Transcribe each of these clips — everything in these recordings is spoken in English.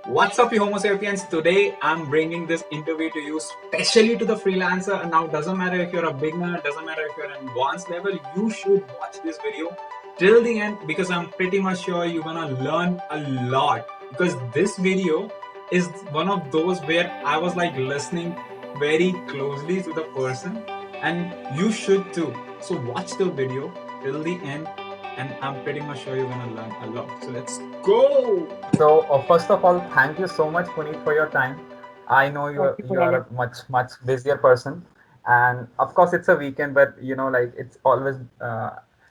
What's up, you Homosapiens? Today I'm bringing this interview to you, especially to the freelancer. And now, doesn't matter if you're a beginner, doesn't matter if you're an advanced level, you should watch this video till the end because I'm pretty much sure you're gonna learn a lot. Because this video is one of those where I was like listening very closely to the person, and you should too. So, watch the video till the end, and I'm pretty much sure you're gonna learn a lot. So, let's go! First of all, thank you so much, Puneet, for your time. I know Thank you you for you are having. a much busier person, and of course it's a weekend, but like it's always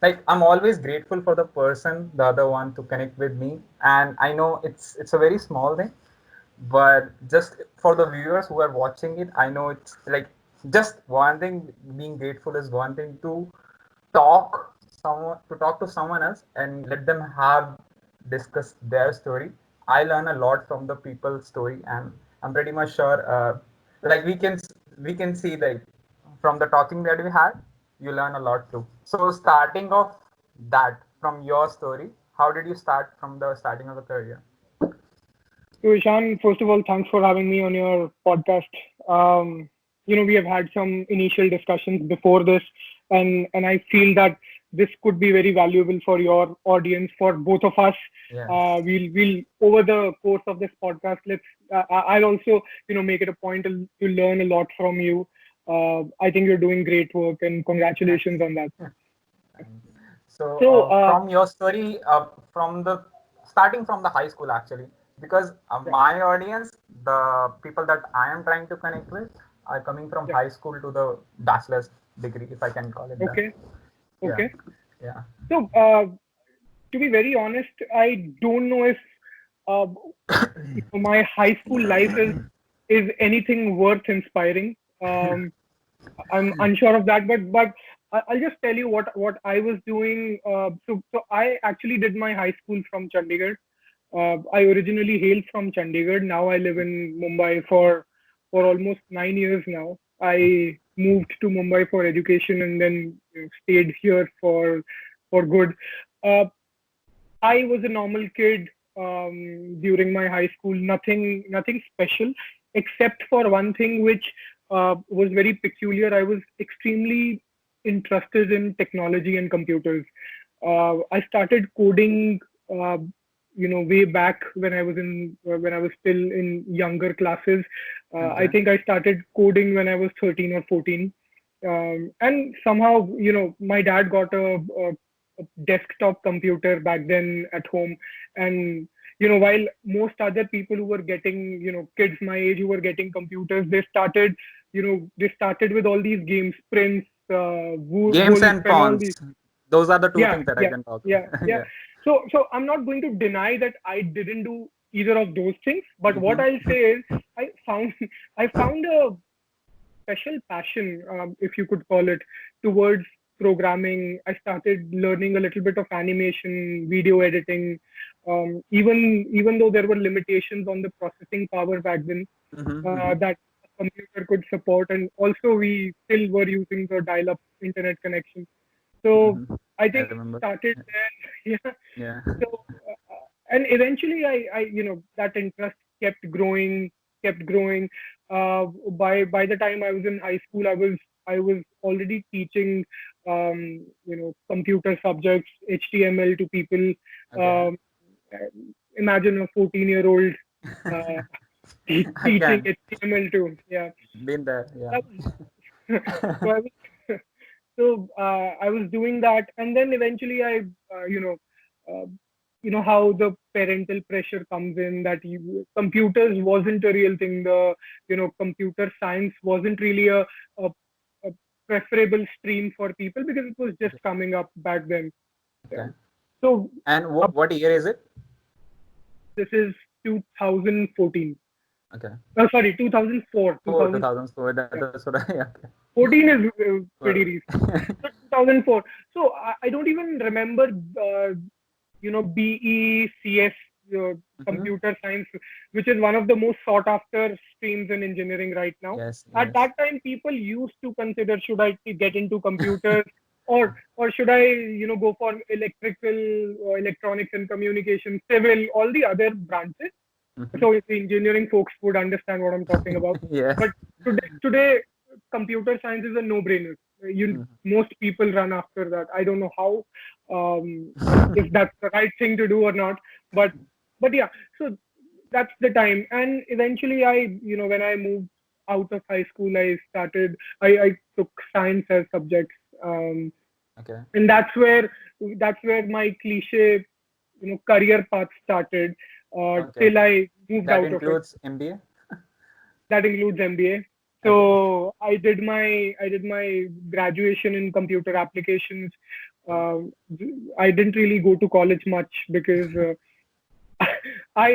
like I'm always grateful for the person, the other one, to connect with me. And I know it's a very small thing, but just for the viewers who are watching it, I know it's like just one thing. Being grateful is one thing. To talk to someone else and let them have discuss their story. I learn a lot from the people's story, and I'm pretty much sure like we can see, like, from the talking that we had, you learn a lot too. So starting off that from your story, how did you start from the starting of the career? So, Ishan, first of all, thanks for having me on your podcast. We have had some initial discussions before this, and I feel that this could be very valuable for your audience, for both of us. Yes. We'll over the course of this podcast, I'll also make it a point to learn a lot from you. I think you're doing great work, and congratulations Thanks. on that. Thanks. So, So, from your story, from the starting from the high school, actually, because yeah, my audience, the people that I am trying to connect with, are coming from yeah, high school to the bachelor's degree, if I can call it that. okay, Yeah, okay. yeah. So, to be very honest, I don't know if uh, my high school life is anything worth inspiring. I'm unsure of that, but I'll just tell you what I was doing. So I actually did my high school from Chandigarh. I originally hailed from Chandigarh. Now I live in Mumbai for almost 9 years now. I moved to Mumbai for education and then stayed here for good. Uh, I was a normal kid during my high school. Nothing special, except for one thing which was very peculiar. I was extremely interested in technology and computers. I started coding, uh, way back when I was still in younger classes. I Okay. think I started coding when I was 13 or 14. And somehow, my dad got a desktop computer back then at home, and while most other people who were getting, kids my age who were getting computers, they started with all these games, Prince, Games Wolf, and and all pawns. these. Those are the two Yeah, things that I yeah, can talk. yeah, yeah. Yeah. So I'm not going to deny that I didn't do either of those things, but what Mm-hmm. I'll say is I found I found a special passion, if you could call it, towards programming. I started learning a little bit of animation, video editing. Even though there were limitations on the processing power back then, Mm-hmm. Mm-hmm. that a computer could support, and also we still were using the dial-up internet connection. So Mm-hmm. I I think it remember. started there. Yeah. Yeah. So and eventually that interest kept growing. By the time I was in high school, I was already teaching computer subjects, HTML to people. Okay. Um, Imagine a 14-year-old uh, I teaching can. HTML to, yeah. Been there. Yeah. That was, so I was I was doing that, and then eventually uh, you know, uh, how the parental pressure comes in, that computers wasn't a real thing. Computer science wasn't really a preferable stream for people because it was just coming up back then. Yeah. Okay. So And uh, what year is it? this is 2014. Okay. Sorry, 2004. Four, 2000. 2004. Yeah. That's what I. Okay. 14 is pretty Well, recent. So 2004. So I don't even remember, BE, CS, mhm. computer science, which is one of the most sought after streams in engineering right now. Yes. At Yes. that time, people used to consider, should I get into computers, or should I, go for electrical, electronics and communication, civil, all the other branches. Mhm. So the engineering folks would understand what I'm talking about. Yeah. But today computer science is a no-brainer. Most people run after that. I don't know how, if Mhm. that's the right thing to do or not. But yeah. So that's the time. And eventually, when I moved out of high school, I took science as subjects, Okay. and that's where my cliche, career path started. Okay. Till I moved That out of it. includes MBA. That includes MBA. Okay. So I did my graduation in computer applications. Okay. Uh, I didn't really go to college much because I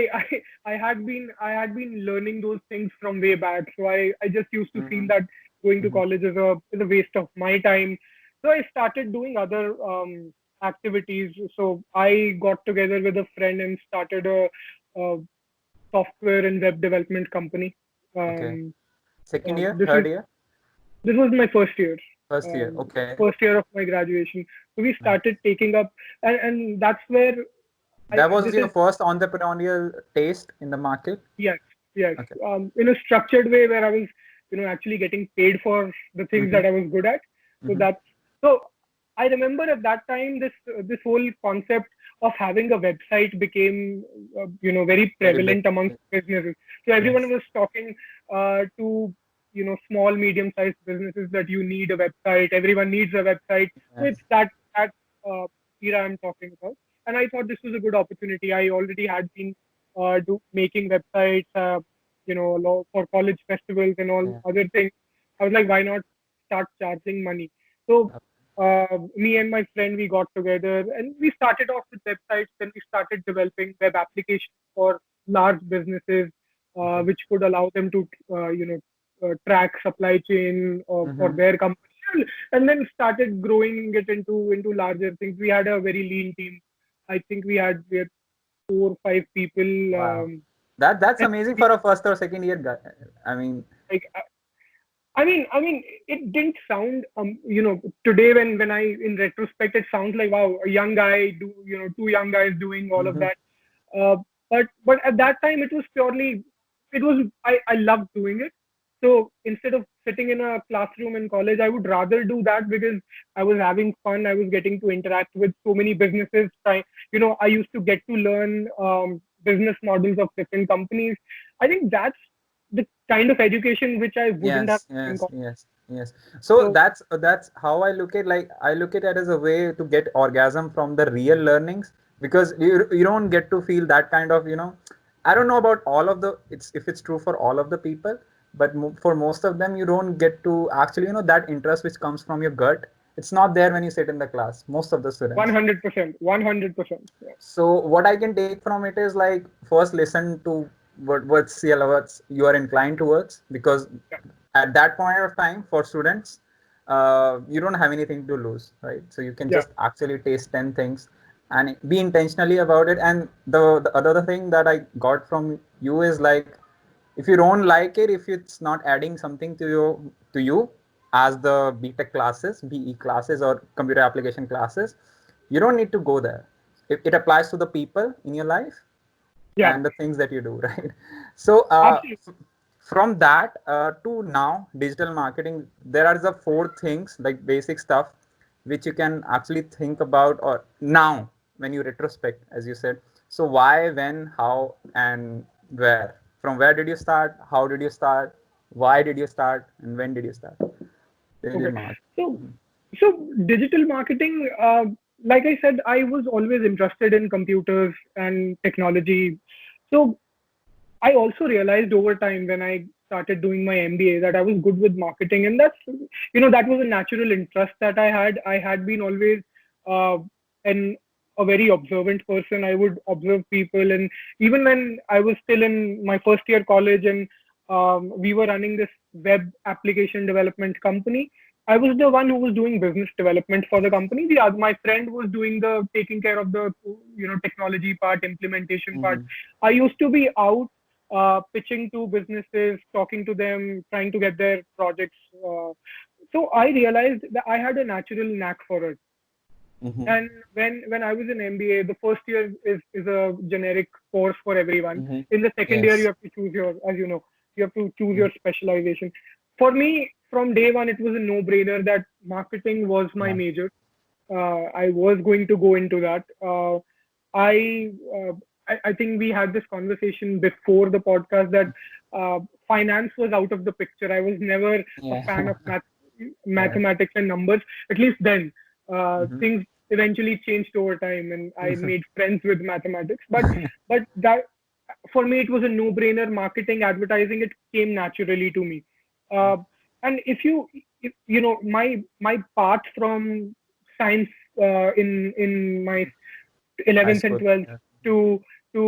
I had been learning those things from way back. So I just used to feel Mhm. that going to Mhm. college is a waste of my time. So I started doing other activities. So I got together with a friend and started a software and web development company. Okay. Um, Second year, this was third year, this was my first year, first year. um, Okay. first year of my graduation. So we Nice. started taking up, and that's where That was this your is. first entrepreneurial taste in the market. Yes, yes. Okay. In a structured way where I was, actually getting paid for the things Mm-hmm. that I was good at. So Mm-hmm. that's so. I remember at that time this whole concept of having a website became, very Very big. prevalent amongst businesses. So everyone Yes. was talking to, small, medium-sized businesses that you need a website. Everyone needs a website. So Yes. it's that uh, era I'm talking about. And I thought this was a good opportunity. I already had been making websites, for college festivals and all Yeah. other things. I was like, why not start charging money? So me and my friend, we got together and we started off with websites. Then we started developing web applications for large businesses, Okay. which could allow them to, track supply chain for Mm-hmm. their company, and then started growing it into larger things. We had a very lean team. I think we had 4 or 5 people. Wow. That's And amazing for a first or second year guy. I mean, like, I mean, it didn't sound, today when I, in retrospect, it sounds like, wow, a young guy two young guys doing all of mm-hmm. that. Uh, but at that time, it was purely, I loved doing it. So instead of sitting in a classroom in college, I would rather do that because I was having fun. I was getting to interact with so many businesses. I used to get to learn business models of different companies. I think that's the kind of education which I wouldn't have Yes, in yes, college. yes, yes. So So that's how I look at, like, I look at it as a way to get orgasm from the real learnings, because you don't get to feel that kind of, I don't know about all of the, it's if it's true for all of the people, but for most of them you don't get to actually, that interest which comes from your gut. It's not there when you sit in the class, most of the students. 100%, 100%. Yeah. So what I can take from it is, like, first listen to what's you are inclined towards, because Yeah. at that point of time for students, you don't have anything to lose, right? So you can Yeah. just actually taste 10 things and be intentionally about it. And the other thing that I got from you is, like, if you don't like it, if it's not adding something to you as the BTech classes, BE classes, or computer application classes, you don't need to go there. It applies to the people in your life Yeah. and the things that you do, right? So Absolutely. from that to now digital marketing, there are the four things, like basic stuff, which you can actually think about, or now when you retrospect, as you said. So why, when, how, and where? From where did you start? How did you start? Why did you start? And when did you start digital Okay. marketing? So, so digital marketing, like I said, I was always interested in computers and technology. So I also realized over time when I started doing my MBA that I was good with marketing, and that was a natural interest that I had. I had been always uh, an a very observant person. I would observe people, and even when I was still in my first year college, and we were running this web application development company. I was the one who was doing business development for the company. My friend was doing the taking care of the technology part, implementation part. Mm-hmm. I used to be out pitching to businesses, talking to them, trying to get their projects. So I realized that I had a natural knack for it. Mm-hmm. And when I was in MBA, the first year is a generic course for everyone. Mm-hmm. In the second year, you Yes. have to choose your, as you know, you have to choose your specialization. For me, from day one, it was a no-brainer that marketing was my Yeah. major. I was going to go into that. I, uh, I think we had this conversation before the podcast that uh, finance was out of the picture. I was never a Yeah. fan of Yeah. mathematics and numbers. At least then, Mm-hmm. things eventually changed over time, and I made friends with mathematics. But that for me, it was a no-brainer. Marketing, advertising, it came naturally to me. Uh, and if you know, my path from science in my High 11th and school. 12th Yeah. to to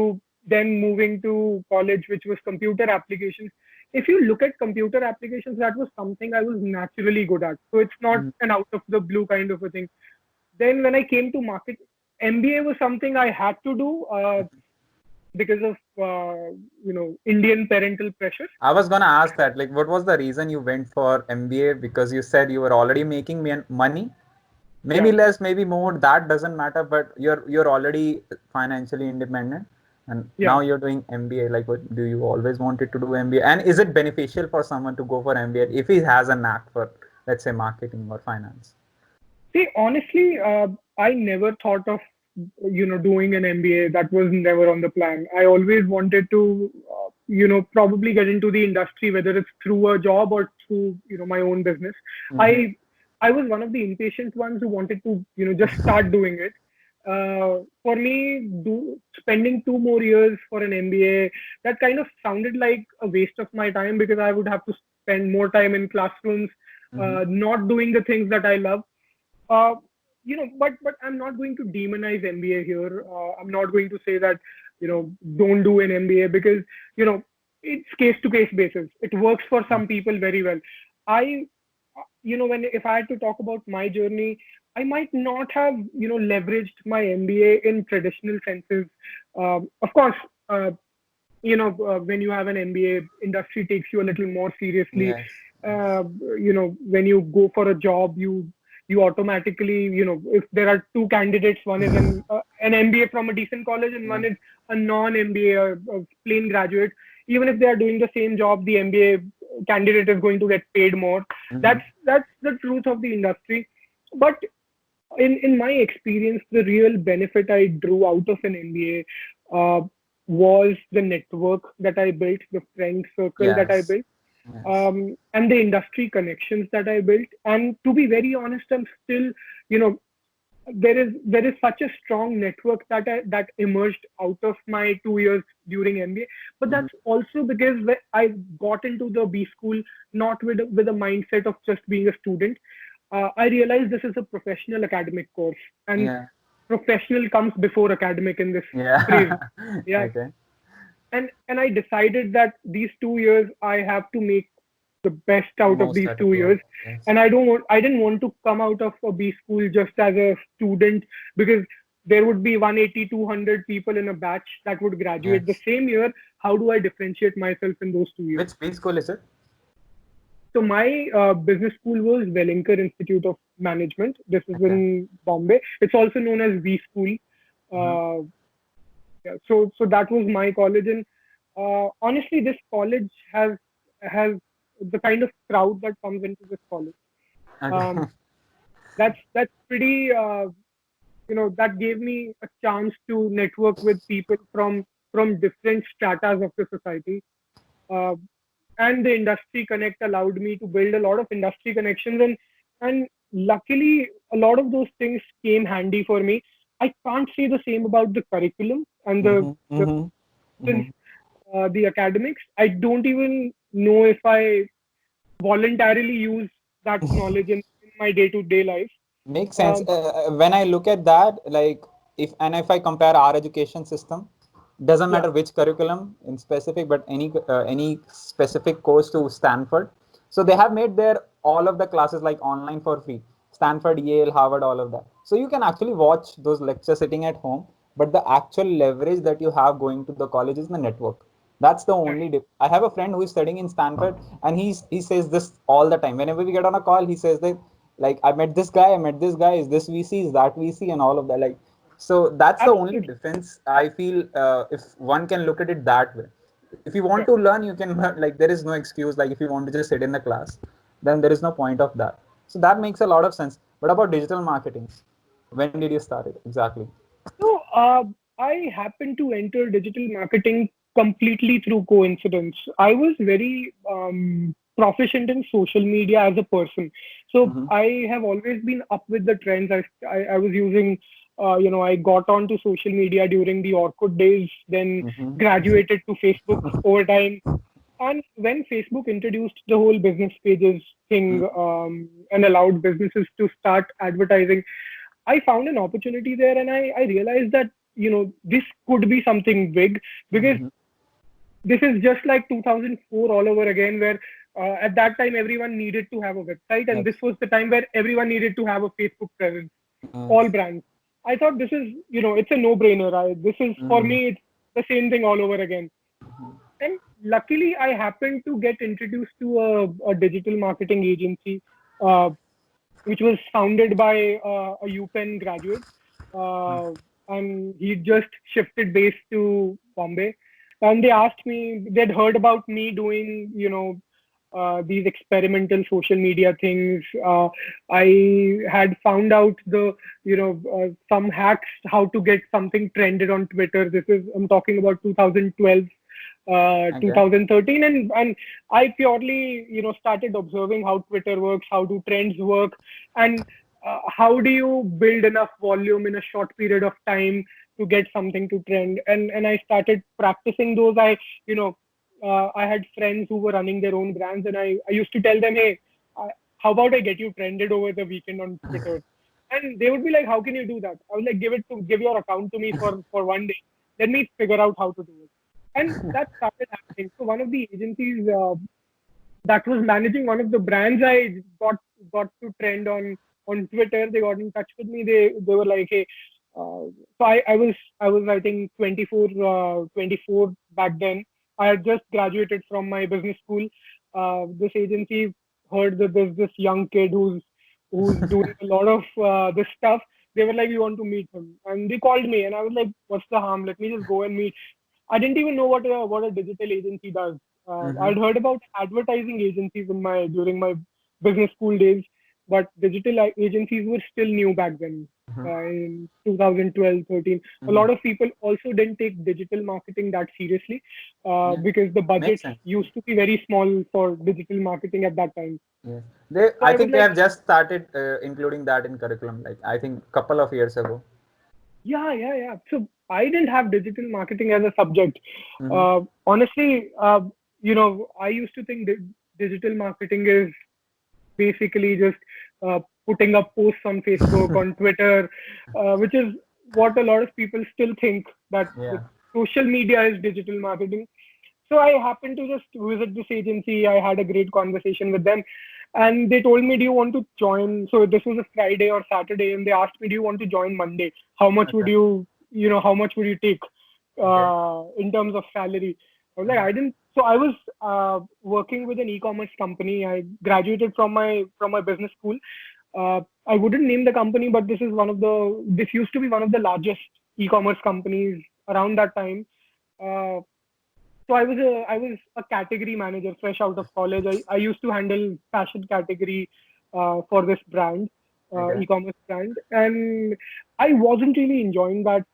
then moving to college, which was computer applications. If you look at computer applications, that was something I was naturally good at. So it's not Mm-hmm. an out of the blue kind of a thing. Then when I came to market, MBA was something I had to do because of Indian parental pressure. I was gonna ask that, like, what was the reason you went for MBA? Because you said you were already making money, maybe Yeah, less, maybe more. That doesn't matter, but you're already financially independent, and yeah. now you're doing MBA. Like, what do you always wanted to do MBA? And is it beneficial for someone to go for MBA if he has a knack for, let's say, marketing or finance? See, honestly, I never thought of doing an MBA. That was never on the plan. I always wanted to probably get into the industry, whether it's through a job or through my own business. Mm-hmm. I was one of the impatient ones who wanted to just start doing it. For me, spending 2 more years for an MBA, that kind of sounded like a waste of my time because I would have to spend more time in classrooms, Mm-hmm. not doing the things that I love. uh, but I'm not going to demonize MBA here. I'm not going to say that don't do an MBA because it's case to case basis. It works for some people very well. I when if I had to talk about my journey, I might not have leveraged my MBA in traditional senses. Of course, when you have an MBA, industry takes you a little more seriously. Yes. Yes. Uh, when you go for a job, you automatically, if there are two candidates, one is an MBA from a decent college and Yeah. one is a non-MBA, a plain graduate. Even if they are doing the same job, the MBA candidate is going to get paid more. Mm-hmm. That's the truth of the industry. But in my experience, the real benefit I drew out of an MBA was the network that I built, the friend circle that I Yes. built, Yes. and the industry connections that I built. And to be very honest, I'm still, you know, there is such a strong network that emerged out of my 2 years during MBA. But Mm-hmm. that's also because I got into the B school not with a mindset of just being a student. I realized this is a professional academic course, and Yeah. professional comes before academic in this phrase. Yeah. Yeah, Okay. and I decided that these 2 years I have to make the best out of Most these out of, two yeah. years. Yes. And I didn't want to come out of a B school just as a student because there would be 180, 200 people in a batch that would graduate the Yes. same year. How do I differentiate myself in those 2 years? Which B school is it? So my business school was Wellinger Institute of Management. This is Okay. in Bombay. It's also known as V School. Mm-hmm. Uh, yeah, so that was my college, and honestly, this college has the kind of crowd that comes into this college. Okay. Um, that's pretty. That gave me a chance to network with people from different stratas of the society. Uh, and the industry connect allowed me to build a lot of industry connections, and luckily a lot of those things came handy for me. I can't say the same about the curriculum and Mm-hmm. the Mm-hmm. Mm-hmm. the academics. I don't even know if I voluntarily use that knowledge in my day-to-day life. Makes sense. Um, When I look at that, like, if I compare our education system, doesn't yeah, matter which curriculum in specific, but any specific course to Stanford. So they have made their all of the classes like online for free. Stanford, Yale, Harvard, all of that. So you can actually watch those lectures sitting at home, but the actual leverage that you have going to the college is the network. That's the right, only I have a friend who is studying in Stanford, and he says this all the time. Whenever we get on a call, he says that Like I met this guy, I met this guy, is this VC, is that VC, and all of that. Like, so that's the only Absolutely. difference I feel. If one can look at it that way, if you want Yeah. to learn, you can learn. Like there is no excuse. Like if you want to just sit in the class, then there is no point of that. So that makes a lot of sense. But about digital marketing, when did you start it exactly? So I happened to enter digital marketing completely through coincidence. I was very proficient in social media as a person. So Mm-hmm. I have always been up with the trends. I was using, I got onto social media during the Orkut days, then Mm-hmm. graduated to Facebook over time. And when Facebook introduced the whole business pages thing and allowed businesses to start advertising, I found an opportunity there, and I realized that this could be something big, because Mm-hmm. this is just like 2004 all over again, where at that time everyone needed to have a website, and Yes. this was the time where everyone needed to have a Facebook presence. All Yes. brands. I thought this is it's a no-brainer. This is for Mm-hmm. me. It's the same thing all over again. And luckily, I happened to get introduced to a digital marketing agency, uh, which was founded by a UPenn graduate. Uh, and he just shifted base to Bombay. And they asked me, they'd heard about me doing, these experimental social media things. I had found out some hacks, how to get something trended on Twitter. I'm talking about 2012, Okay. 2013, and I purely started observing how Twitter works, how do trends work, and how do you build enough volume in a short period of time to get something to trend. And I started practicing those. I had friends who were running their own brands, and I used to tell them, hey, uh, how about I get you trended over the weekend on Twitter? And they would be like, how can you do that? I was like, give your account to me for one day. Let me figure out how to do it. And that started happening. So one of the agencies that was managing one of the brands I got to trend on Twitter. They got in touch with me. They were like, hey, so I was I think 24 back then. I had just graduated from my business school. This agency heard that there's this young kid who's doing a lot of this stuff. They were like, we want to meet him, and they called me, and I was like, what's the harm? Let me just go and meet. I didn't even know what a digital agency does. Mm-hmm. I'd heard about advertising agencies during my business school days, but digital agencies were still new back then. In 2012, 13, a Mm-hmm. lot of people also didn't take digital marketing that seriously, Yeah. because the Makes budgets sense. used to be very small for digital marketing at that time. Yes. They, So I I was think they like, have just started including that in curriculum. Like I think couple of years ago. yeah, yeah, yeah. So I didn't have digital marketing as a subject. Mm-hmm. Honestly, I used to think that digital marketing is basically just putting up posts on Facebook, on Twitter, which is what a lot of people still think, that Yeah. social media is digital marketing. So I happened to just visit this agency. I had a great conversation with them, and they told me, "Do you want to join?" So this was a Friday or Saturday, and they asked me, "Do you want to join Monday? How much would Okay. how much would you take Okay. in terms of salary?" I was like, Mm-hmm. I didn't. So I was working with an e-commerce company. I graduated from my business school. I wouldn't name the company, but this used to be one of the largest e-commerce companies around that time. Uh, so I was a category manager fresh out of college. I used to handle fashion category for this brand, Okay. e-commerce brand, and I wasn't really enjoying that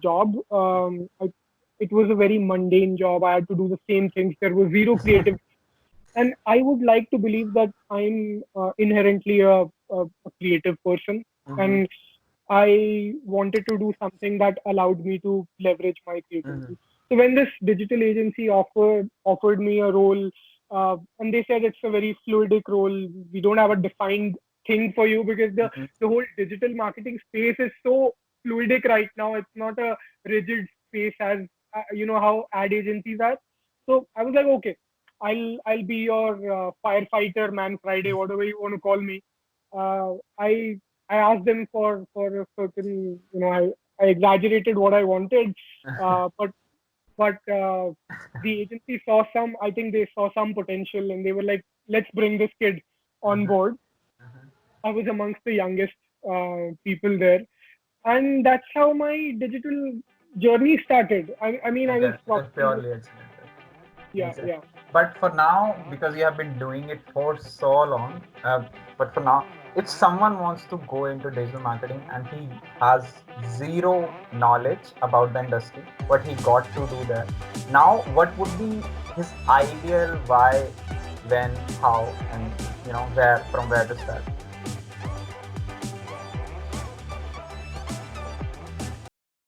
job. It was a very mundane job. I had to do the same things. There was zero creative, and I would like to believe that I'm inherently a creative person, Mm-hmm. and I wanted to do something that allowed me to leverage my Mm-hmm. creativity. So when this digital agency offered me a role, and they said it's a very fluidic role. We don't have a defined thing for you, because the Mm-hmm. the whole digital marketing space is so fluidic right now. It's not a rigid space as how ad agencies are. So I was like, okay, I'll be your firefighter, man, Friday, whatever you want to call me. I asked them for a certain, I exaggerated what I wanted, but the agency saw I think they saw some potential, and they were like, let's bring this kid on Uh-huh. board. Uh-huh. I was amongst the youngest people there, and that's how my digital journey started. I mean, I was That's probably, purely accidental. yeah, Makes sense. yeah. But for now, because you have been doing it for so long, but for now, if someone wants to go into digital marketing and he has zero knowledge about the industry, what he got to do there, now what would be his ideal why, when, how, and where from where to start?